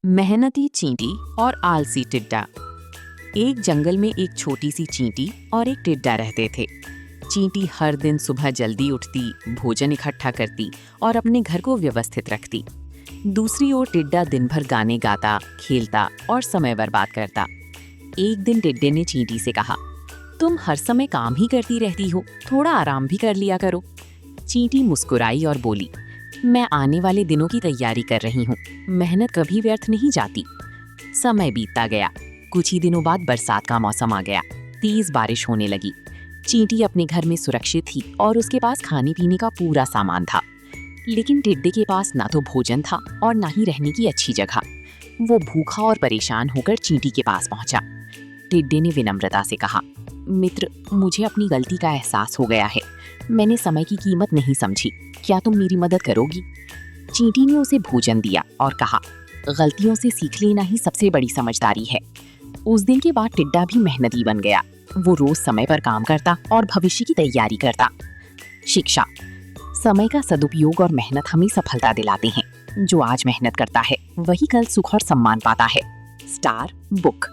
मेहनती चींटी और आलसी टिड्डा। एक जंगल में एक छोटी सी चींटी और एक टिड्डा रहते थे। चींटी हर दिन सुबह जल्दी उठती, भोजन इकट्ठा करती और अपने घर को व्यवस्थित रखती। दूसरी ओर टिड्डा दिन भर गाने गाता, खेलता और समय बर्बाद करता। एक दिन टिड्डे ने चींटी से कहा, तुम हर समय काम ही करती रहती हो, थोड़ा आराम भी कर लिया करो। चींटी मुस्कुराई और बोली, मैं आने वाले दिनों की तैयारी कर रही हूँ, मेहनत कभी व्यर्थ नहीं जाती। समय बीतता गया। कुछ ही दिनों बाद बरसात का मौसम आ गया। तेज बारिश होने लगी। चींटी अपने घर में सुरक्षित थी और उसके पास खाने पीने का पूरा सामान था। लेकिन टिड्डे के पास ना तो भोजन था और ना ही रहने की अच्छी जगह। वो भूखा और परेशान होकर चींटी के पास पहुंचा। टिड्डे ने विनम्रता से कहा, मित्र, मुझे अपनी गलती का एहसास हो गया है। मैंने समय की कीमत नहीं समझी। क्या तुम मेरी मदद करोगी? चींटी ने उसे भोजन दिया और कहा, गलतियों से सीख लेना ही सबसे बड़ी समझदारी है। उस दिन के बाद टिड्डा भी मेहनती बन गया। वो रोज समय पर काम करता और भविष्य की तैयारी करता। शिक्षा: समय का सदुपयोग और मेहनत हमें सफलता दिलाते हैं। जो आज मेहनत करता है वही कल सुख और सम्मान पाता है। Star book.